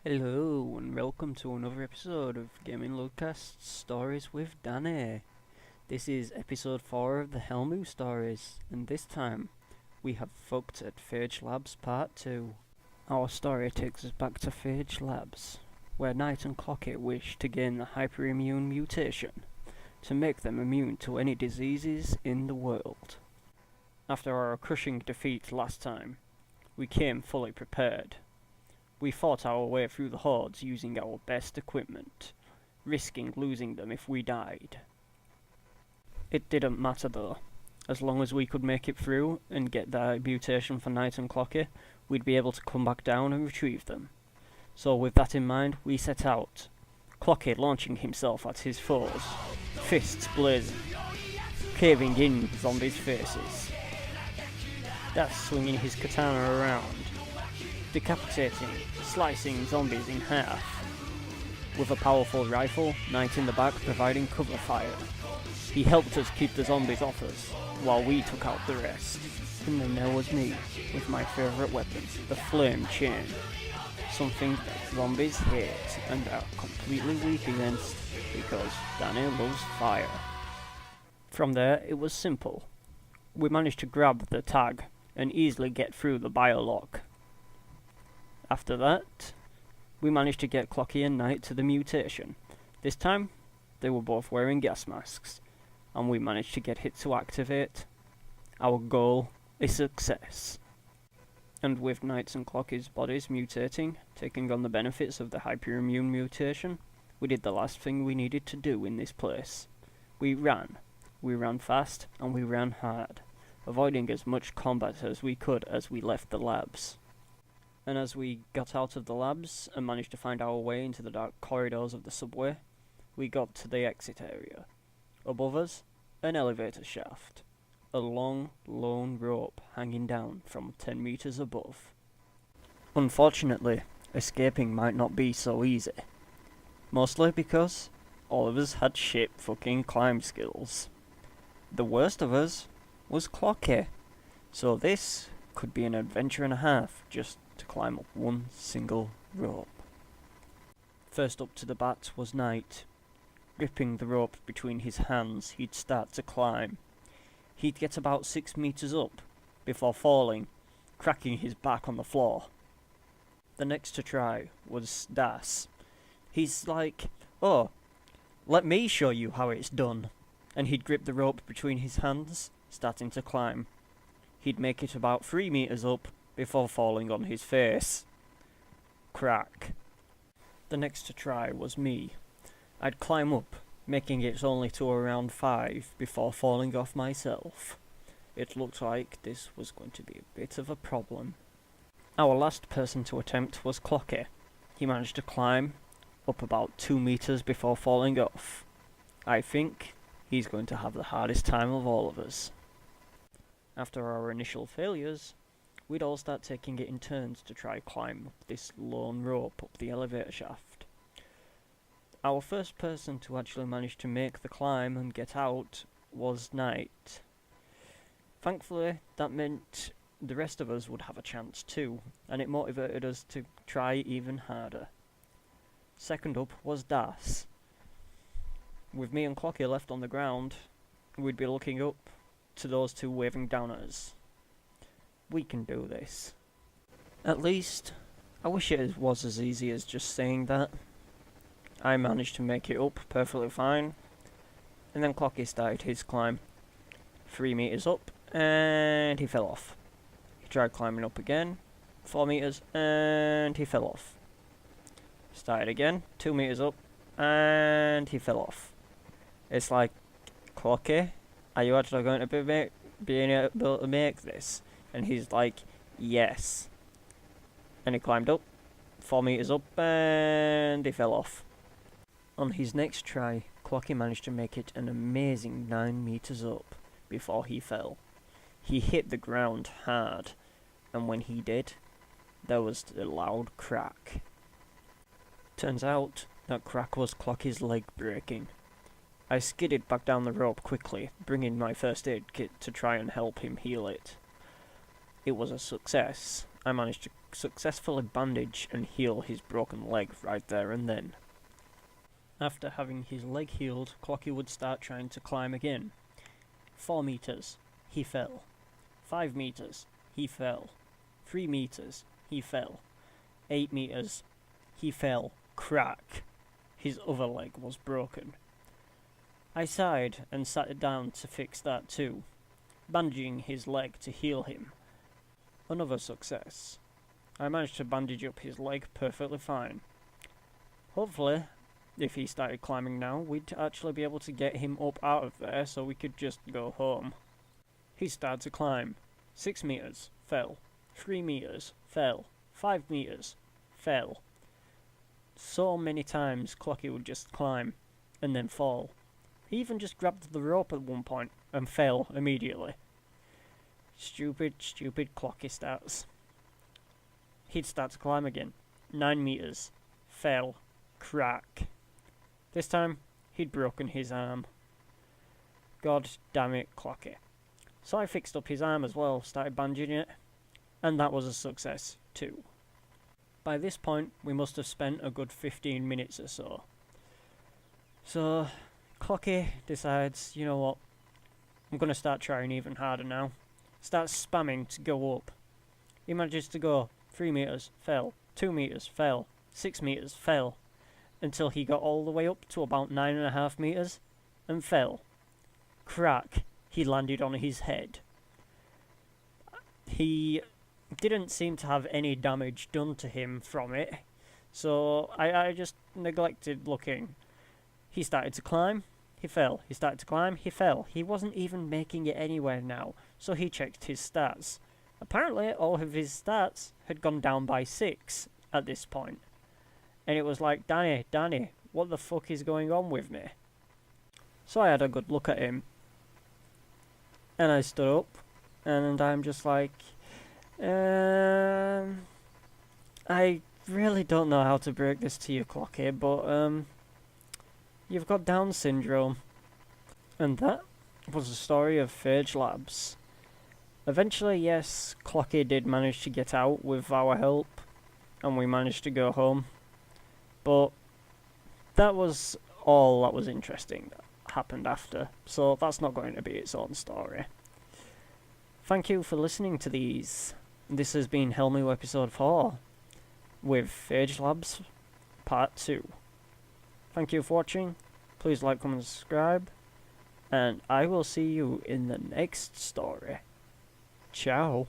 Hello and welcome to another episode of Gamingload Stories with Danny. This is episode 4 of the Hellmoo stories, and this time we have Phucked at Phage Labs Part 2. Our story takes us back to Phage Labs, where Knight and Clocky wish to gain the hyperimmune mutation to make them immune to any diseases in the world. After our crushing defeat last time, we came fully prepared. We fought our way through the hordes using our best equipment, risking losing them if we died. It didn't matter though. As long as we could make it through and get the mutation for Knight and Clocky, we'd be able to come back down and retrieve them. So with that in mind, we set out, Clocky launching himself at his foes, fists blazing, caving in zombies' faces. That's swinging his katana around, decapitating, slicing zombies in half. With a powerful rifle, Knight in the back providing cover fire. He helped us keep the zombies off us, while we took out the rest. And then there was me, with my favourite weapon, the flame chain. Something that zombies hate and are completely weak against, because Danny loves fire. From there, it was simple. We managed to grab the tag, and easily get through the biolock. After that, we managed to get Clocky and Knight to the mutation. This time, they were both wearing gas masks, and we managed to get it to activate. Our goal is success. And with Knight's and Clocky's bodies mutating, taking on the benefits of the hyperimmune mutation, we did the last thing we needed to do in this place. We ran. We ran fast, and we ran hard, avoiding as much combat as we could as we left the labs. And as we got out of the labs and managed to find our way into the dark corridors of the subway, we got to the exit area. Above us, an elevator shaft. A long, lone rope hanging down from 10 meters above. Unfortunately, escaping might not be so easy. Mostly because all of us had shit fucking climb skills. The worst of us was Clocky, so this could be an adventure and a half just to climb up one single rope. First up to the bat was Knight. Gripping the rope between his hands, he'd start to climb. He'd get about 6 meters up before falling, cracking his back on the floor. The next to try was Das. He's like, "Oh, let me show you how it's done." And he'd grip the rope between his hands, starting to climb. He'd make it about 3 meters up before falling on his face. Crack. The next to try was me. I'd climb up, making it only to around 5 before falling off myself. It looked like this was going to be a bit of a problem. Our last person to attempt was Clocky. He managed to climb up about 2 meters before falling off. I think he's going to have the hardest time of all of us. After our initial failures, we'd all start taking it in turns to try climb up this lone rope up the elevator shaft. Our first person to actually manage to make the climb and get out was Knight. Thankfully, that meant the rest of us would have a chance too, and it motivated us to try even harder. Second up was Das. With me and Clocky left on the ground, we'd be looking up to those two waving down at us. We can do this. At least, I wish it was as easy as just saying that. I managed to make it up perfectly fine, and then Clocky started his climb. 3 meters up, and he fell off. He tried climbing up again, 4 meters, and he fell off. Started again, 2 meters up, and he fell off. It's like, Clocky, are you actually going to being able to make this? And he's like, yes. And he climbed up, 4 meters up, and he fell off. On his next try, Clocky managed to make it an amazing 9 meters up before he fell. He hit the ground hard, and when he did, there was a loud crack. Turns out, that crack was Clocky's leg breaking. I skidded back down the rope quickly, bringing my first aid kit to try and help him heal it. It was a success. I managed to successfully bandage and heal his broken leg right there and then. After having his leg healed, Clocky would start trying to climb again. 4 meters, he fell. 5 meters, he fell. 3 meters, he fell. 8 meters, he fell. Crack! His other leg was broken. I sighed and sat it down to fix that too, bandaging his leg to heal him. Another success. I managed to bandage up his leg perfectly fine. Hopefully, if he started climbing now, we'd actually be able to get him up out of there so we could just go home. He started to climb. 6 meters, fell. 3 meters, fell. 5 meters, fell. So many times Clocky would just climb and then fall. He even just grabbed the rope at one point and fell immediately. Stupid Clocky stats. He'd start to climb again. 9 meters, fell. Crack. This time, he'd broken his arm. God damn it, Clocky. So I fixed up his arm as well, started bandaging it, and that was a success too. By this point, we must have spent a good 15 minutes or so. So, Clocky decides, you know what, I'm going to start trying even harder now. Starts spamming to go up. He manages to go 3 meters, fell. 2 meters, fell. 6 meters, fell. Until he got all the way up to about 9.5 meters, and fell. Crack. He landed on his head. He didn't seem to have any damage done to him from it, so I just neglected looking. He started to climb, he fell. He started to climb, he fell. He wasn't even making it anywhere now, so he checked his stats. Apparently, all of his stats had gone down by 6 at this point. And it was like, Danny, what the fuck is going on with me? So I had a good look at him. And I stood up, and I'm just like, I really don't know how to break this to you, Clocky, but, you've got Down syndrome. And that was the story of Phage Labs. Eventually, yes, Clocky did manage to get out with our help, and we managed to go home. But that was all that was interesting that happened after, so that's not going to be its own story. Thank you for listening to these. This has been Hellmoo episode 4 with Phage Labs part 2. Thank you for watching. Please like, comment, and subscribe, and I will see you in the next story. Ciao.